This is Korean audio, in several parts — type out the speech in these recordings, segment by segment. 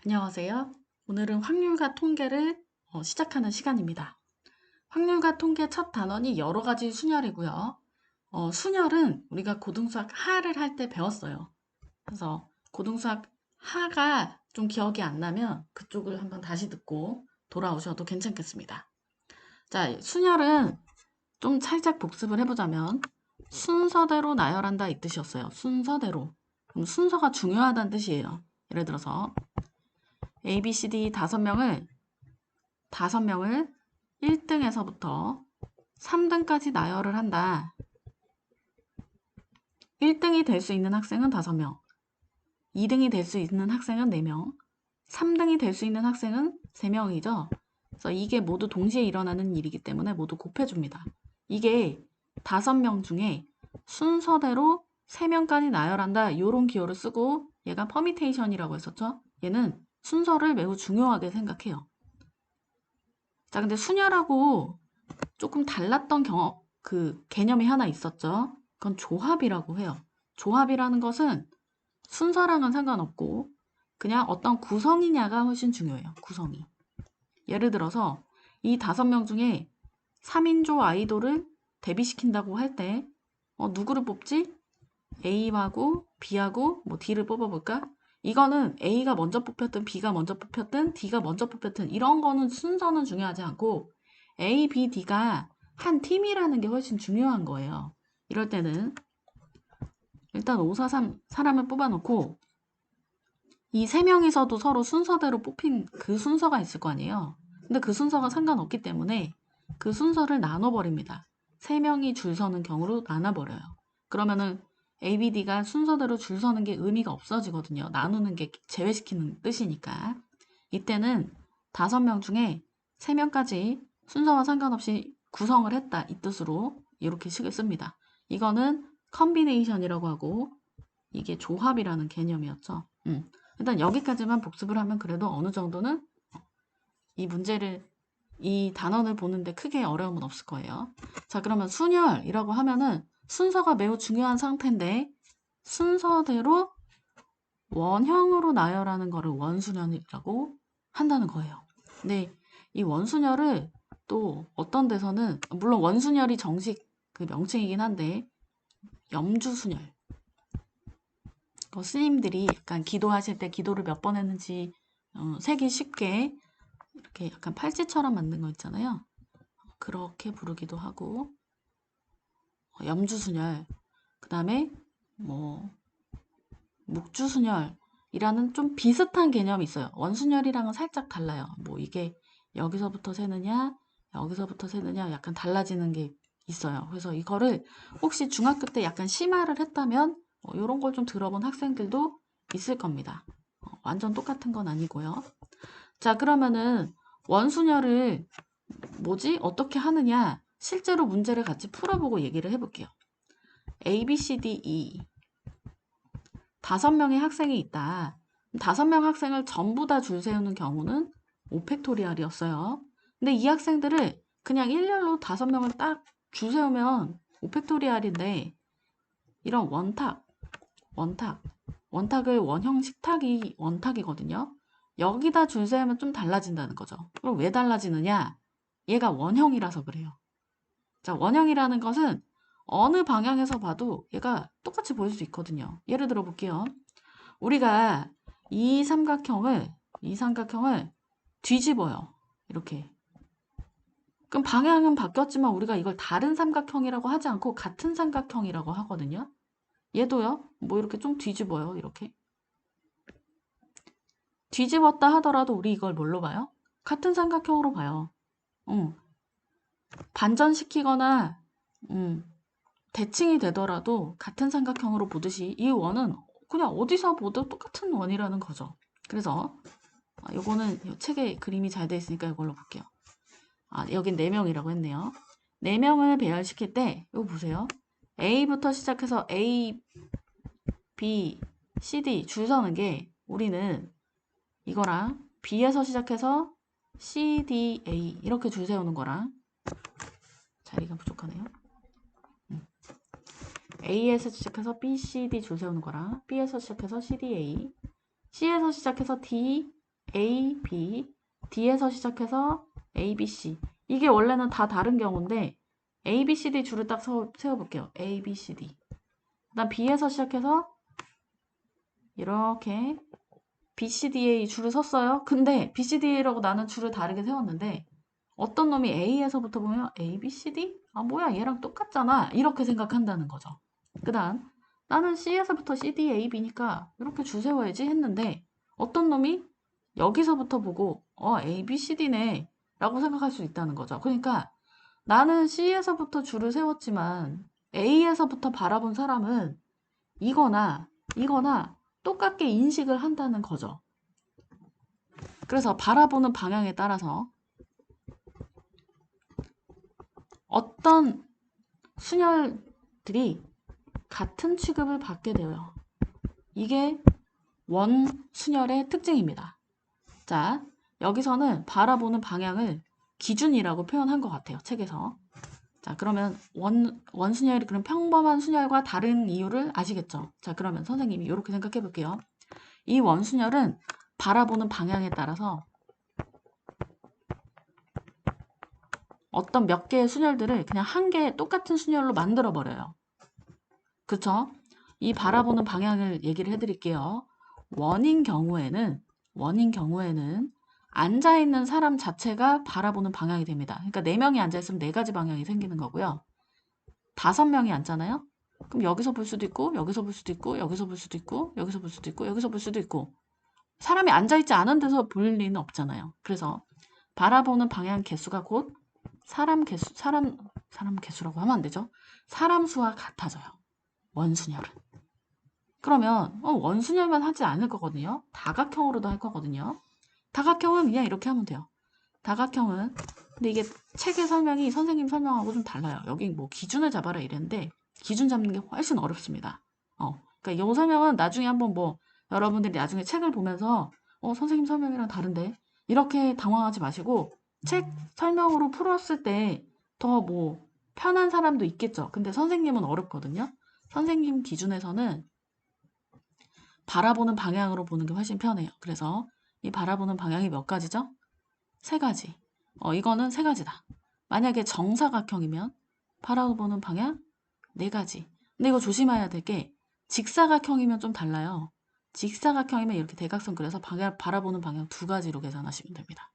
안녕하세요. 오늘은 확률과 통계를 시작하는 시간입니다. 확률과 통계 첫 단원이 여러 가지 순열이고요. 순열은 우리가 고등수학 하를 할 때 배웠어요. 그래서 고등수학 하가 좀 기억이 안 나면 그쪽을 한번 다시 듣고 돌아오셔도 괜찮겠습니다. 자, 순열은 좀 살짝 복습을 해보자면 순서대로 나열한다 이 뜻이었어요. 순서대로. 그럼 순서가 중요하다는 뜻이에요. 예를 들어서 A, B, C, D 다섯 명을 1등에서부터 3등까지 나열을 한다. 1등이 될 수 있는 학생은 5명, 2등이 될 수 있는 학생은 4명, 3등이 될 수 있는 학생은 3명이죠. 그래서 이게 모두 동시에 일어나는 일이기 때문에 모두 곱해줍니다. 이게 5명 중에 순서대로 3명까지 나열한다. 이런 기호를 쓰고 얘가 퍼미테이션이라고 했었죠. 얘는 순서를 매우 중요하게 생각해요. 자, 근데 순열하고 조금 달랐던 개념이 하나 있었죠. 그건 조합이라고 해요. 조합이라는 것은 순서랑은 상관없고 그냥 어떤 구성이냐가 훨씬 중요해요. 구성이. 예를 들어서 이 5명 중에 3인조 아이돌을 데뷔시킨다고 할 때 누구를 뽑지? A하고 B하고 뭐 D를 뽑아볼까? 이거는 A가 먼저 뽑혔든 B가 먼저 뽑혔든 D가 먼저 뽑혔든 이런 거는 순서는 중요하지 않고 A, B, D가 한 팀이라는 게 훨씬 중요한 거예요. 이럴 때는 일단 5, 4, 3 사람을 뽑아놓고 이 세 명이서도 서로 순서대로 뽑힌 그 순서가 있을 거 아니에요. 근데 그 순서가 상관없기 때문에 그 순서를 나눠버립니다. 세 명이 줄 서는 경우로 나눠버려요. 그러면은 A, B, D가 순서대로 줄 서는 게 의미가 없어지거든요. 나누는 게 제외시키는 뜻이니까. 이때는 5명 중에 3명까지 순서와 상관없이 구성을 했다. 이 뜻으로 이렇게 식을 씁니다. 이거는 컨비네이션이라고 하고 이게 조합이라는 개념이었죠. 일단 여기까지만 복습을 하면 그래도 어느 정도는 이 단원을 보는데 크게 어려움은 없을 거예요. 자, 그러면 순열이라고 하면은 순서가 매우 중요한 상태인데 순서대로 원형으로 나열하는 거를 원순열이라고 한다는 거예요. 근데 이 원순열을 또 어떤 데서는 물론 원순열이 정식 그 명칭이긴 한데 염주순열 스님들이 약간 기도하실 때 기도를 몇 번 했는지 세기 쉽게 이렇게 약간 팔찌처럼 만든 거 있잖아요. 그렇게 부르기도 하고 염주순열 그 다음에 뭐 묵주순열이라는 좀 비슷한 개념이 있어요. 원순열이랑은 살짝 달라요. 뭐 이게 여기서부터 세느냐 여기서부터 세느냐 약간 달라지는 게 있어요. 그래서 이거를 혹시 중학교 때 약간 심화를 했다면 이런 걸 좀 들어본 학생들도 있을 겁니다. 완전 똑같은 건 아니고요. 자, 그러면은 원순열을 어떻게 하느냐 실제로 문제를 같이 풀어보고 얘기를 해볼게요. A, B, C, D, E 5명의 학생이 있다. 5명 학생을 전부 다 줄 세우는 경우는 5팩토리얼이었어요. 근데 이 학생들을 그냥 일렬로 5명을 딱 줄 세우면 5팩토리얼인데 이런 원탁을 원형 식탁이 원탁이거든요. 여기다 줄 세우면 좀 달라진다는 거죠. 그럼 왜 달라지느냐? 얘가 원형이라서 그래요. 자, 원형이라는 것은 어느 방향에서 봐도 얘가 똑같이 보일 수 있거든요. 예를 들어 볼게요. 우리가 이 삼각형을 뒤집어요. 이렇게. 그럼 방향은 바뀌었지만 우리가 이걸 다른 삼각형이라고 하지 않고 같은 삼각형이라고 하거든요. 얘도요. 뭐 이렇게 좀 뒤집어요. 이렇게. 뒤집었다 하더라도 우리 이걸 뭘로 봐요? 같은 삼각형으로 봐요. 반전시키거나 대칭이 되더라도 같은 삼각형으로 보듯이 이 원은 그냥 어디서 보도 똑같은 원이라는 거죠. 그래서 요거는 책에 그림이 잘 돼 있으니까 이걸로 볼게요. 여긴 4명이라고 했네요. 4명을 배열시킬 때 이거 보세요. A부터 시작해서 A, B, C, D 줄 서는 게 우리는 이거랑 B에서 시작해서 C, D, A 이렇게 줄 세우는 거랑 자리가 부족하네요. A에서 시작해서 B, C, D 줄 세우는 거랑 B에서 시작해서 C, D, A C에서 시작해서 D, A, B, D에서 시작해서 A, B, C. 이게 원래는 다 다른 경우인데 A, B, C, D 줄을 딱 세워볼게요. A, B, C, D. 그다음 B에서 시작해서 이렇게 B, C, D에 줄을 섰어요. 근데 B, C, D라고 나는 줄을 다르게 세웠는데 어떤 놈이 A에서부터 보면 A, B, C, D? 아 뭐야 얘랑 똑같잖아. 이렇게 생각한다는 거죠. 그 다음 나는 C에서부터 C, D, A, B니까 이렇게 줄 세워야지 했는데 어떤 놈이 여기서부터 보고 A, B, C, D네 라고 생각할 수 있다는 거죠. 그러니까 나는 C에서부터 줄을 세웠지만 A에서부터 바라본 사람은 이거나 똑같게 인식을 한다는 거죠. 그래서 바라보는 방향에 따라서 어떤 순열들이 같은 취급을 받게 되어요. 이게 원순열의 특징입니다. 자, 여기서는 바라보는 방향을 기준이라고 표현한 것 같아요. 책에서. 자, 그러면 원순열이 그럼 평범한 순열과 다른 이유를 아시겠죠? 자, 그러면 선생님이 이렇게 생각해 볼게요. 이 원순열은 바라보는 방향에 따라서 어떤 몇 개의 순열들을 그냥 한 개의 똑같은 순열로 만들어 버려요. 그쵸? 이 바라보는 방향을 얘기를 해드릴게요. 원인 경우에는 앉아있는 사람 자체가 바라보는 방향이 됩니다. 그러니까 4명이 앉아있으면 4가지 방향이 생기는 거고요. 5명이 앉잖아요? 그럼 여기서 볼 수도 있고, 여기서 볼 수도 있고, 여기서 볼 수도 있고, 여기서 볼 수도 있고, 여기서 볼 수도 있고. 사람이 앉아있지 않은 데서 볼 리는 없잖아요. 그래서 바라보는 방향 개수가 곧 사람 개수라고 하면 안 되죠. 사람 수와 같아져요. 원순열은. 그러면 원순열만 하지 않을 거거든요. 다각형으로도 할 거거든요. 다각형은 그냥 이렇게 하면 돼요. 다각형은 근데 이게 책의 설명이 선생님 설명하고 좀 달라요. 여기 뭐 기준을 잡아라 이랬는데 기준 잡는 게 훨씬 어렵습니다. 그러니까 이 설명은 나중에 한번 뭐 여러분들이 나중에 책을 보면서 선생님 설명이랑 다른데 이렇게 당황하지 마시고 책 설명으로 풀었을 때 더 뭐 편한 사람도 있겠죠. 근데 선생님은 어렵거든요. 선생님 기준에서는 바라보는 방향으로 보는 게 훨씬 편해요. 그래서 이 바라보는 방향이 몇 가지죠? 3가지. 이거는 3가지다. 만약에 정사각형이면 바라보는 방향 4가지. 근데 이거 조심해야 될 게 직사각형이면 좀 달라요. 직사각형이면 이렇게 대각선 그려서 바라보는 방향 2가지로 계산하시면 됩니다.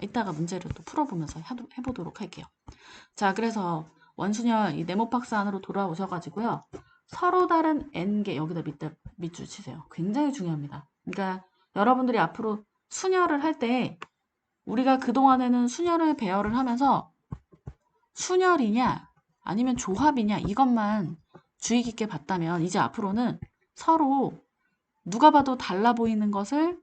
이따가 문제를 또 풀어보면서 해보도록 할게요. 자, 그래서 원순열 이 네모박스 안으로 돌아오셔가지고요. 서로 다른 n개 여기다 밑줄 치세요. 굉장히 중요합니다. 그러니까 여러분들이 앞으로 순열을 할 때 우리가 그동안에는 순열을 배열을 하면서 순열이냐 아니면 조합이냐 이것만 주의 깊게 봤다면 이제 앞으로는 서로 누가 봐도 달라 보이는 것을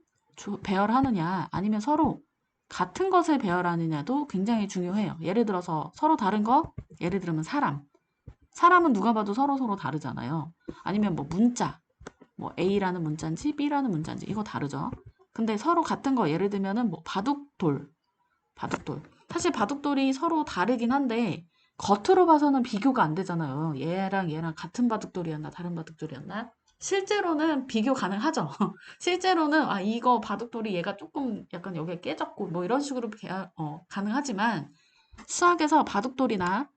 배열하느냐 아니면 서로 같은 것을 배열하느냐도 굉장히 중요해요. 예를 들어서 서로 다른 거 예를 들면 사람은 누가 봐도 서로 다르잖아요. 아니면 뭐 문자 뭐 A라는 문자인지 B라는 문자인지 이거 다르죠. 근데 서로 같은 거 예를 들면은 뭐 바둑돌 사실 바둑돌이 서로 다르긴 한데 겉으로 봐서는 비교가 안 되잖아요. 얘랑 같은 바둑돌이었나 다른 바둑돌이었나? 실제로는 비교 가능하죠. 실제로는 이거 바둑돌이 얘가 조금 약간 여기에 깨졌고 뭐 이런 식으로 가능하지만 수학에서 바둑돌이나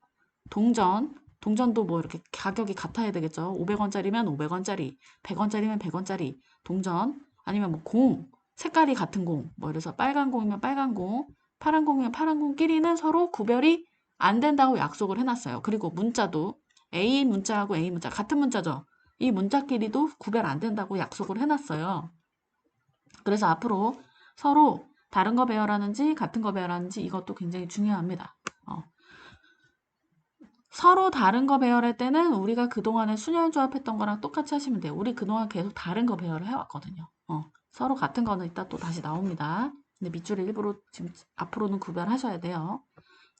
동전도 뭐 이렇게 가격이 같아야 되겠죠. 500원짜리면 500원짜리, 100원짜리면 100원짜리 동전 아니면 뭐 색깔이 같은 공, 뭐 이래서 빨간 공이면 빨간 공, 파란 공이면 파란 공끼리는 서로 구별이 안 된다고 약속을 해놨어요. 그리고 문자도 A 문자하고 A 문자 같은 문자죠. 이 문자끼리도 구별 안 된다고 약속을 해놨어요. 그래서 앞으로 서로 다른 거 배열하는지 같은 거 배열하는지 이것도 굉장히 중요합니다. 서로 다른 거 배열할 때는 우리가 그동안에 순열 조합했던 거랑 똑같이 하시면 돼요. 우리 그동안 계속 다른 거 배열을 해왔거든요. 서로 같은 거는 이따 또 다시 나옵니다. 근데 밑줄을 일부러 지금 앞으로는 구별하셔야 돼요.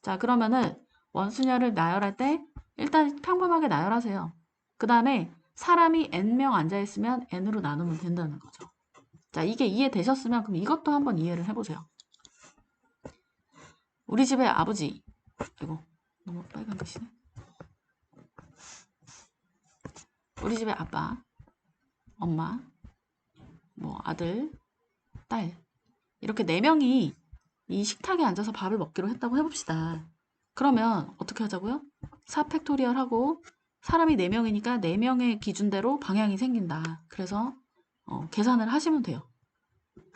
자, 그러면은 원순열을 나열할 때 일단 평범하게 나열하세요. 그 다음에 사람이 n명 앉아있으면 n으로 나누면 된다는 거죠. 자, 이게 이해되셨으면 그럼 이것도 한번 이해를 해보세요. 우리 집의 아버지 이거 너무 빨간 글씨네. 우리 집의 아빠, 엄마, 뭐 아들, 딸 이렇게 4명이 이 식탁에 앉아서 밥을 먹기로 했다고 해봅시다. 그러면 어떻게 하자고요? 4팩토리얼 하고 사람이 4명이니까 4명의 기준대로 방향이 생긴다. 그래서 계산을 하시면 돼요.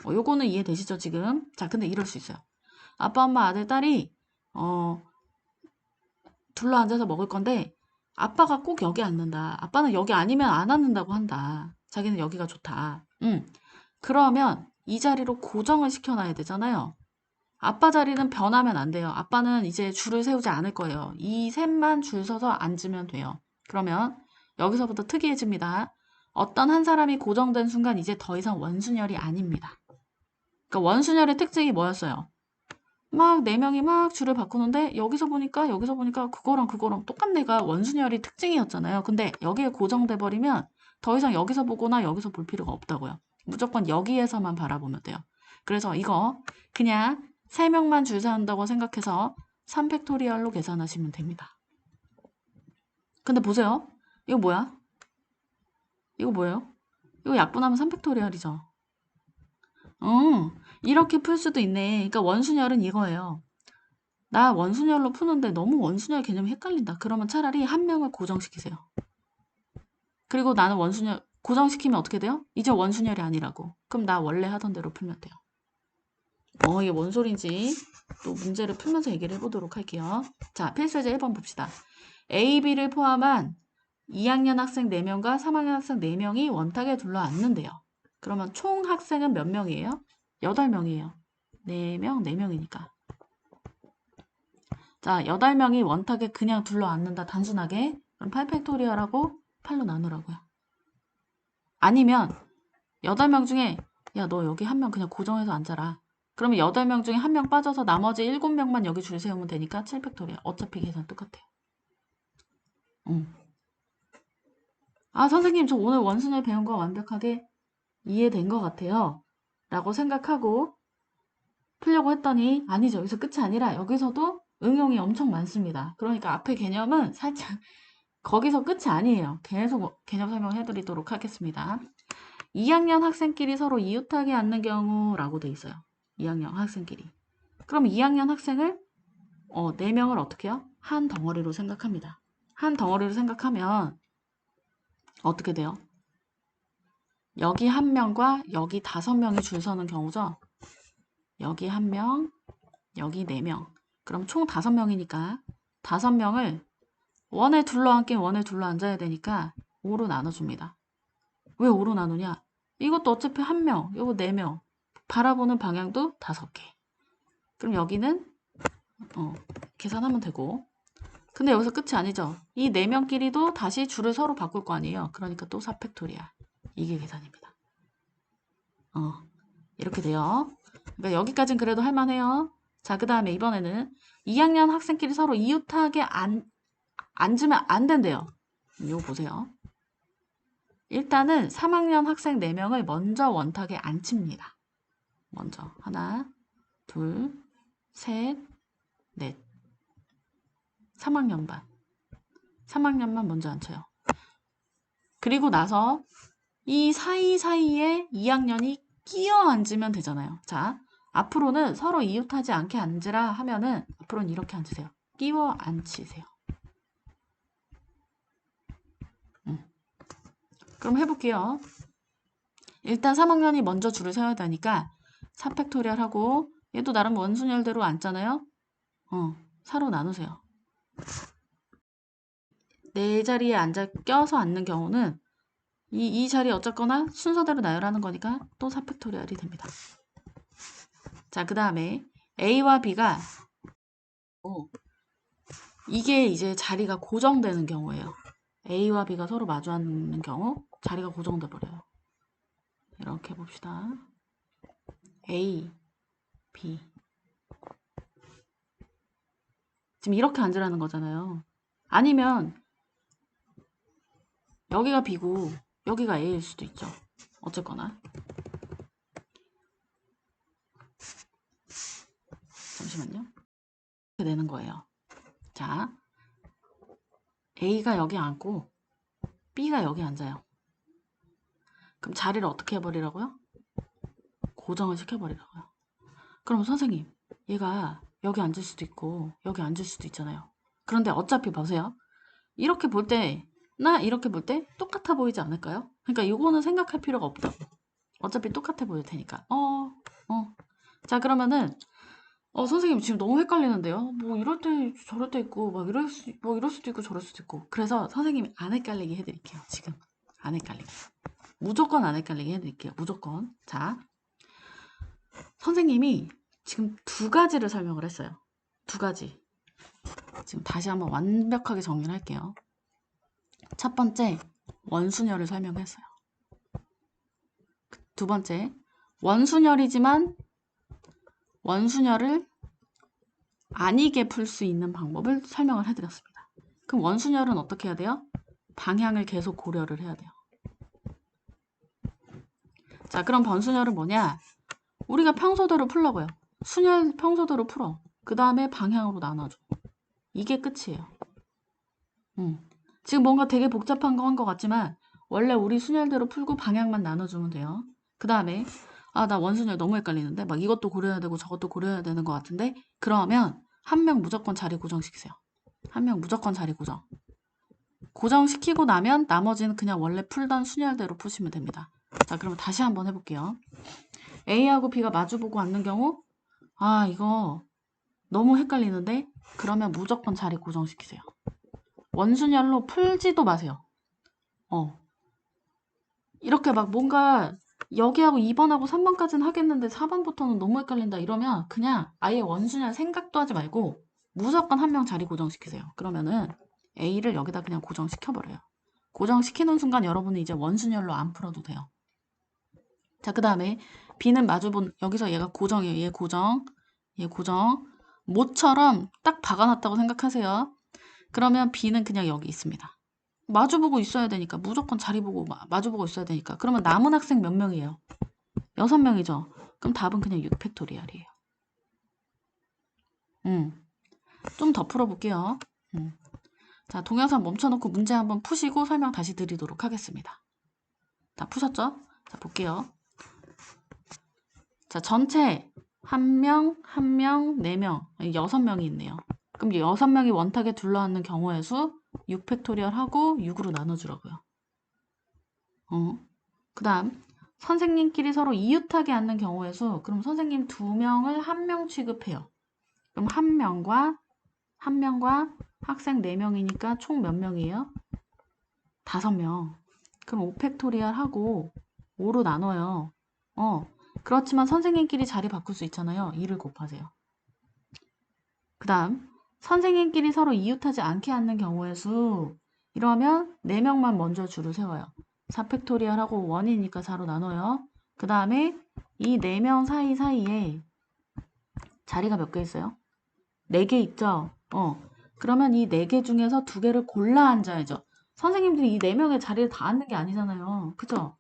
요거는 이해되시죠 지금? 자, 근데 이럴 수 있어요. 아빠, 엄마, 아들, 딸이 둘러 앉아서 먹을 건데 아빠가 꼭 여기 앉는다. 아빠는 여기 아니면 안 앉는다고 한다. 자기는 여기가 좋다. 그러면 이 자리로 고정을 시켜놔야 되잖아요. 아빠 자리는 변하면 안 돼요. 아빠는 이제 줄을 세우지 않을 거예요. 이 셋만 줄 서서 앉으면 돼요. 그러면 여기서부터 특이해집니다. 어떤 한 사람이 고정된 순간 이제 더 이상 원순열이 아닙니다. 그러니까 원순열의 특징이 뭐였어요? 막 4명이 막 줄을 바꾸는데 여기서 보니까 그거랑 똑같네가 원순열이 특징이었잖아요. 근데 여기에 고정돼 버리면 더 이상 여기서 보거나 여기서 볼 필요가 없다고요. 무조건 여기에서만 바라보면 돼요. 그래서 이거 그냥 3명만 줄 세운다고 생각해서 3팩토리얼로 계산하시면 됩니다. 근데 보세요. 이거 뭐야? 이거 뭐예요? 이거 약분하면 3팩토리얼이죠. 이렇게 풀 수도 있네. 그러니까 원순열은 이거예요. 나 원순열로 푸는데 너무 원순열 개념이 헷갈린다. 그러면 차라리 한 명을 고정시키세요. 그리고 나는 원순열 고정시키면 어떻게 돼요? 이제 원순열이 아니라고. 그럼 나 원래 하던 대로 풀면 돼요. 이게 뭔 소린지 또 문제를 풀면서 얘기를 해보도록 할게요. 자, 필수제 1번 봅시다. A, B를 포함한 2학년 학생 4명과 3학년 학생 4명이 원탁에 둘러앉는데요. 그러면 총 학생은 몇 명이에요? 8명이에요. 4명, 4명이니까. 자, 8명이 원탁에 그냥 둘러앉는다, 단순하게. 그럼 8팩토리얼하고 8로 나누라고요. 아니면 8명 중에 야, 너 여기 한 명 그냥 고정해서 앉아라. 그러면 8명 중에 한 명 빠져서 나머지 7명만 여기 줄 세우면 되니까 7팩토리얼. 어차피 계산 똑같아요. 아, 선생님, 저 오늘 원순열 배운 거 완벽하게 이해된 것 같아요. 라고 생각하고 풀려고 했더니 아니죠. 여기서 끝이 아니라 여기서도 응용이 엄청 많습니다. 그러니까 앞에 개념은 살짝 거기서 끝이 아니에요. 계속 개념 설명해드리도록 하겠습니다. 2학년 학생끼리 서로 이웃하게 앉는 경우라고 돼 있어요. 2학년 학생끼리. 그럼 2학년 학생을 4명을 어떻게 해요? 한 덩어리로 생각합니다. 한 덩어리로 생각하면 어떻게 돼요? 여기 1명과 여기 5명이 줄 서는 경우죠. 여기 1명, 여기 4명. 그럼 총 5명이니까 5명을 원에 둘러앉긴 원에 둘러앉아야 되니까 5로 나눠줍니다. 왜 5로 나누냐? 이것도 어차피 1명, 이거 4명. 바라보는 방향도 5개. 그럼 여기는 계산하면 되고. 근데 여기서 끝이 아니죠. 이 4명끼리도 다시 줄을 서로 바꿀 거 아니에요. 그러니까 또 4팩토리얼. 이게 계산입니다. 이렇게 돼요. 그러니까 여기까지는 그래도 할만해요. 자, 그 다음에 이번에는 2학년 학생끼리 서로 이웃하게 앉으면 안 된대요. 이거 보세요. 일단은 3학년 학생 4명을 먼저 원탁에 앉힙니다. 먼저 하나, 둘, 셋, 넷. 3학년만. 3학년만 먼저 앉혀요. 그리고 나서 이 사이사이에 2학년이 끼어 앉으면 되잖아요. 자, 앞으로는 서로 이웃하지 않게 앉으라 하면은 앞으로는 이렇게 앉으세요. 끼워 앉히세요. 그럼 해볼게요. 일단 3학년이 먼저 줄을 세워야 되니까 4팩토리얼 하고 얘도 나름 원순열대로 앉잖아요. 4로 나누세요. 네 자리에 껴서 앉는 경우는 이 자리 어쨌거나 순서대로 나열하는 거니까 또 4팩토리얼이 됩니다. 자, 그 다음에 A와 B가 이게 이제 자리가 고정되는 경우예요. A와 B가 서로 마주 앉는 경우 자리가 고정돼 버려요. 이렇게 봅시다. A, B. 지금 이렇게 앉으라는 거잖아요. 아니면 여기가 B고 여기가 A일 수도 있죠. 어쨌거나. 잠시만요. 이렇게 되는 거예요. 자, A가 여기 앉고 B가 여기 앉아요. 그럼 자리를 어떻게 해버리라고요? 고정을 시켜버리라고요. 그럼 선생님, 얘가 여기 앉을 수도 있고 여기 앉을 수도 있잖아요. 그런데 어차피 보세요. 이렇게 볼 때나 이렇게 볼 때 똑같아 보이지 않을까요? 그러니까 이거는 생각할 필요가 없다고. 어차피 똑같아 보일 테니까. 자, 그러면은 선생님 지금 너무 헷갈리는데요. 뭐 이럴 때 저럴 때 있고 막 이럴 수도 있고 저럴 수도 있고. 그래서 선생님이 안 헷갈리게 해드릴게요. 지금 안 헷갈리게. 무조건 안 헷갈리게 해드릴게요. 무조건. 자, 선생님이 지금 두 가지를 설명을 했어요. 두 가지. 지금 다시 한번 완벽하게 정리를 할게요. 첫 번째, 원순열을 설명했어요. 두 번째, 원순열이지만 원순열을 아니게 풀 수 있는 방법을 설명을 해드렸습니다. 그럼 원순열은 어떻게 해야 돼요? 방향을 계속 고려를 해야 돼요. 자, 그럼 번순열은 뭐냐? 우리가 평소대로 풀라고요. 순열 평소대로 풀어. 그 다음에 방향으로 나눠줘. 이게 끝이에요. 지금 뭔가 되게 복잡한 거 한 것 같지만 원래 우리 순열대로 풀고 방향만 나눠주면 돼요. 그 다음에 나 원순열 너무 헷갈리는데 막 이것도 고려해야 되고 저것도 고려해야 되는 것 같은데 그러면 한 명 무조건 자리 고정시키세요. 한 명 무조건 자리 고정. 고정시키고 나면 나머지는 그냥 원래 풀던 순열대로 푸시면 됩니다. 자, 그럼 다시 한번 해볼게요. A하고 B가 마주보고 앉는 경우 이거 너무 헷갈리는데 그러면 무조건 자리 고정시키세요. 원순열로 풀지도 마세요. 이렇게 막 뭔가 여기하고 2번하고 3번까지는 하겠는데 4번부터는 너무 헷갈린다 이러면 그냥 아예 원순열 생각도 하지 말고 무조건 한 명 자리 고정시키세요. 그러면은 A를 여기다 그냥 고정시켜버려요. 고정시키는 순간 여러분은 이제 원순열로 안 풀어도 돼요. 자, 그 다음에 B는 마주본 여기서 얘가 고정이에요. 얘 고정. 얘 고정. 모처럼 딱 박아놨다고 생각하세요. 그러면 B는 그냥 여기 있습니다. 마주보고 있어야 되니까 무조건 자리 보고 마주보고 있어야 되니까 그러면 남은 학생 몇 명이에요? 6명이죠. 그럼 답은 그냥 6팩토리얼이에요. 좀 더 풀어볼게요. 자, 동영상 멈춰놓고 문제 한번 푸시고 설명 다시 드리도록 하겠습니다. 다 푸셨죠? 자, 볼게요. 자, 전체 한 명, 4명, 6명이 있네요. 그럼 6명이 원탁에 둘러앉는 경우의 수 6팩토리얼 하고 6으로 나눠주라고요. 그 다음 선생님끼리 서로 이웃하게 앉는 경우의 수 그럼 선생님 2명을 1명 취급해요. 그럼 한 명과 학생 4명이니까 총 몇 명이에요? 5명. 그럼 5팩토리얼 하고 5로 나눠요. 그렇지만 선생님끼리 자리 바꿀 수 있잖아요. 2를 곱하세요. 그 다음 선생님끼리 서로 이웃하지 않게 앉는 경우의 수 이러면 4명만 먼저 줄을 세워요. 4팩토리얼 하고 1이니까 4로 나눠요. 그 다음에 이 4명 사이사이에 자리가 몇 개 있어요? 4개 있죠? 그러면 이 4개 중에서 2개를 골라 앉아야죠. 선생님들이 이 4명의 자리를 다 앉는 게 아니잖아요. 그죠?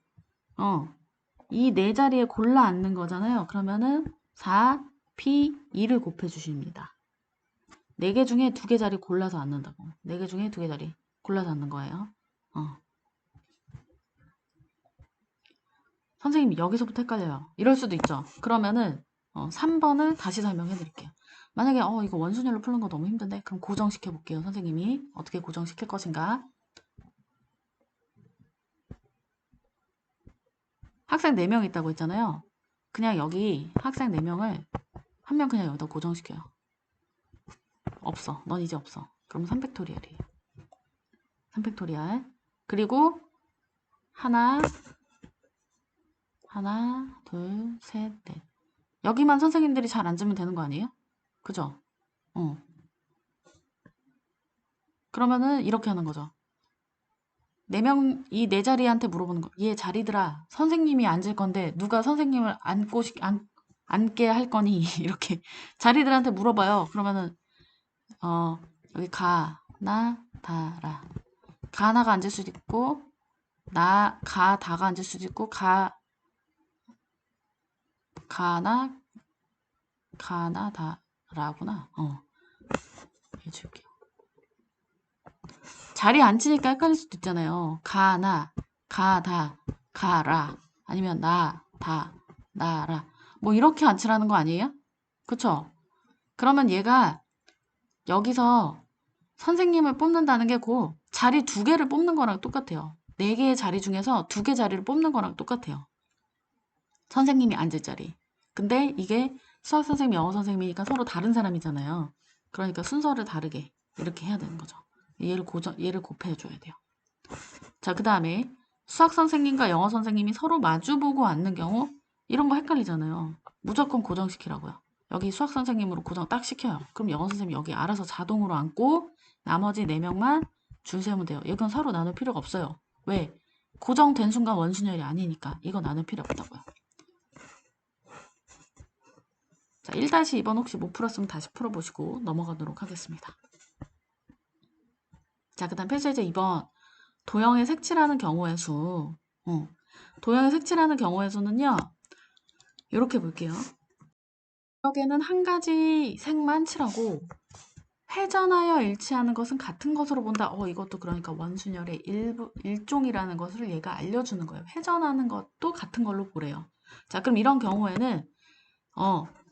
이 4자리에 골라 앉는 거잖아요. 그러면은 4, P, 2를 곱해 주십니다. 4개 중에 2개 자리 골라서 앉는다고. 4개 중에 2개 자리 골라서 앉는 거예요. 선생님 여기서부터 헷갈려요. 이럴 수도 있죠. 그러면은 3번을 다시 설명해 드릴게요. 만약에 이거 원순열로 푸는 거 너무 힘든데 그럼 고정시켜 볼게요. 선생님이 어떻게 고정시킬 것인가. 학생 4명 있다고 했잖아요. 그냥 여기 학생 4명을 한 명 그냥 여기다 고정시켜요. 없어. 넌 이제 없어. 그럼 3팩토리얼이에요. 3팩토리얼. 그리고 하나, 둘, 셋, 넷. 여기만 선생님들이 잘 앉으면 되는 거 아니에요? 그죠? 그러면은 이렇게 하는 거죠. 4명, 이 4자리한테 물어보는 거. 얘 자리들아, 선생님이 앉을 건데 누가 선생님을 앉게 할 거니? 이렇게 자리들한테 물어봐요. 그러면은 여기 가나 다라. 가나가 앉을 수도 있고 가다가 앉을 수도 있고 가나다라구나. 해줄게요. 자리에 앉히니까 헷갈릴 수도 있잖아요. 가나, 가다, 가라. 아니면 나, 다, 나라. 뭐 이렇게 앉히라는 거 아니에요? 그쵸? 그러면 얘가 여기서 선생님을 뽑는다는 게 고 자리 2개를 뽑는 거랑 똑같아요. 4개의 자리 중에서 2개 자리를 뽑는 거랑 똑같아요. 선생님이 앉을 자리. 근데 이게 수학 선생님, 영어 선생님이니까 서로 다른 사람이잖아요. 그러니까 순서를 다르게 이렇게 해야 되는 거죠. 얘를 곱해줘야 돼요. 자, 그 다음에 수학 선생님과 영어 선생님이 서로 마주보고 앉는 경우 이런 거 헷갈리잖아요. 무조건 고정시키라고요. 여기 수학 선생님으로 고정 딱 시켜요. 그럼 영어 선생님이 여기 알아서 자동으로 앉고 나머지 4명만 줄 세우면 돼요. 이건 서로 나눌 필요가 없어요. 왜? 고정된 순간 원순열이 아니니까 이거 나눌 필요 없다고요. 자, 1-2번 혹시 못 풀었으면 다시 풀어보시고 넘어가도록 하겠습니다. 자, 그 다음 필수예제 2번. 도형의 색칠하는 경우의 수. 도형의 색칠하는 경우의 수는요. 이렇게 볼게요. 여기에는 한 가지 색만 칠하고 회전하여 일치하는 것은 같은 것으로 본다. 이것도 그러니까 원순열의 일종이라는 것을 얘가 알려주는 거예요. 회전하는 것도 같은 걸로 보래요. 자, 그럼 이런 경우에는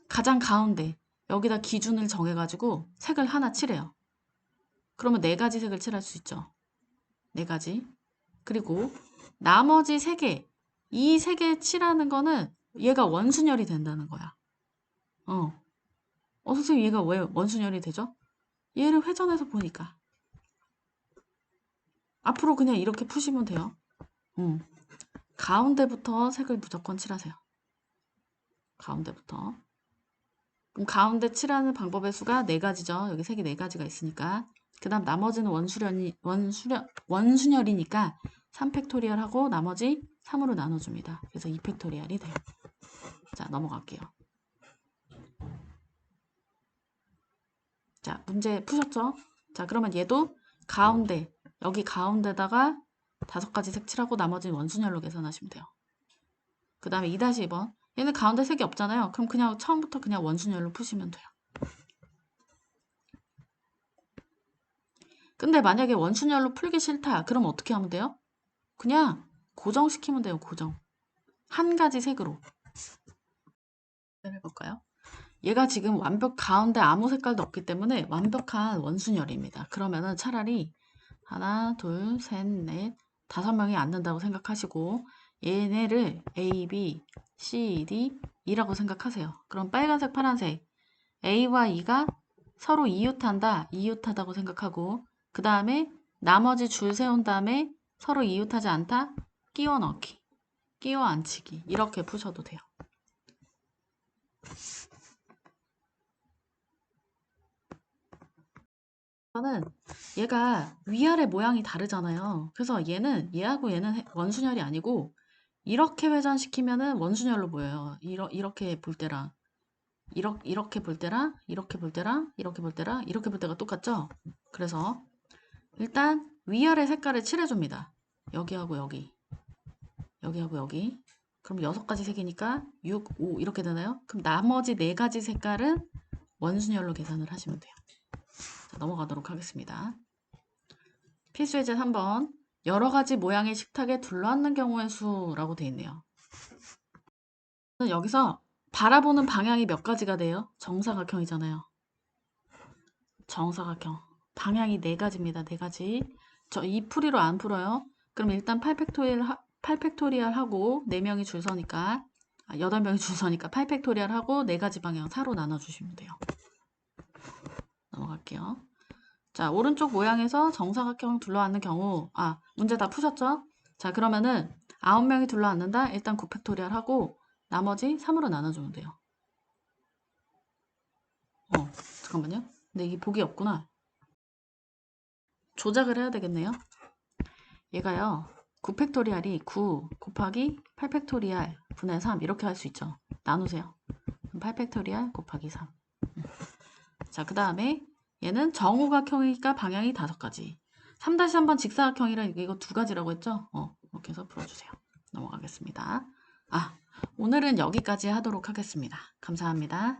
가장 가운데 여기다 기준을 정해가지고 색을 하나 칠해요. 그러면 4가지 색을 칠할 수 있죠. 4가지. 그리고 나머지 3개, 이 3개 칠하는 거는 얘가 원순열이 된다는 거야. 선생님 얘가 왜 원순열이 되죠? 얘를 회전해서 보니까. 앞으로 그냥 이렇게 푸시면 돼요. 가운데부터 색을 무조건 칠하세요. 가운데부터. 그럼 가운데 칠하는 방법의 수가 4가지죠. 여기 색이 4가지가 있으니까. 그 다음 나머지는 원순열이니까 3팩토리얼 하고 나머지 3으로 나눠줍니다. 그래서 2팩토리얼이 돼요. 자, 넘어갈게요. 자, 문제 푸셨죠? 자, 그러면 얘도 가운데, 여기 가운데다가 5가지 색칠하고 나머지는 원순열로 계산하시면 돼요. 그 다음에 2-2번. 얘는 가운데 색이 없잖아요. 그럼 그냥 처음부터 그냥 원순열로 푸시면 돼요. 근데 만약에 원순열로 풀기 싫다. 그럼 어떻게 하면 돼요? 그냥 고정시키면 돼요. 고정. 한 가지 색으로. 해볼까요? 얘가 지금 가운데 아무 색깔도 없기 때문에 완벽한 원순열입니다. 그러면은 차라리 하나, 둘, 셋, 넷, 5명이 앉는다고 생각하시고 얘네를 A, B, C, D, E라고 생각하세요. 그럼 빨간색, 파란색 A와 E가 서로 이웃한다, 이웃하다고 생각하고 그 다음에 나머지 줄 세운 다음에 서로 이웃하지 않다, 끼워 넣기, 끼워 앉히기 이렇게 푸셔도 돼요. 저는 얘가 위아래 모양이 다르잖아요. 그래서 얘하고 얘는 원순열이 아니고 이렇게 회전시키면은 원순열로 보여요. 이렇게 볼 때랑 이렇게 볼 때랑 이렇게 볼 때랑 이렇게 볼 때랑 이렇게 볼 때가 똑같죠? 그래서 일단 위아래 색깔을 칠해줍니다. 여기하고 여기, 여기하고 여기. 그럼 6가지 색이니까 6, 5 이렇게 되나요? 그럼 나머지 4가지 색깔은 원순열로 계산을 하시면 돼요. 자, 넘어가도록 하겠습니다. 필수예제 3번. 여러 가지 모양의 식탁에 둘러앉는 경우의 수라고 되어 있네요. 여기서 바라보는 방향이 몇 가지가 돼요? 정사각형이잖아요. 정사각형. 방향이 4가지입니다. 4가지. 저 이 풀이로 안 풀어요. 그럼 일단 8팩토리얼 하고 4명이 줄 서니까 8명이 줄 서니까 8팩토리얼 하고 4가지 방향 4로 나눠주시면 돼요. 넘어갈게요. 자, 오른쪽 모양에서 정사각형 둘러앉는 경우 문제 다 푸셨죠? 자, 그러면은 9명이 둘러앉는다. 일단 9팩토리얼 하고 나머지 3으로 나눠주면 돼요. 잠깐만요. 근데 이게 복이 없구나. 조작을 해야 되겠네요. 얘가요. 9팩토리얼이 9 곱하기 8팩토리얼 분의 3 이렇게 할 수 있죠. 나누세요. 8팩토리얼 곱하기 3. 자, 그 다음에 얘는 정오각형이니까 방향이 5가지. 3-3번 직사각형이라 이거 2가지라고 했죠? 이렇게 해서 풀어주세요. 넘어가겠습니다. 오늘은 여기까지 하도록 하겠습니다. 감사합니다.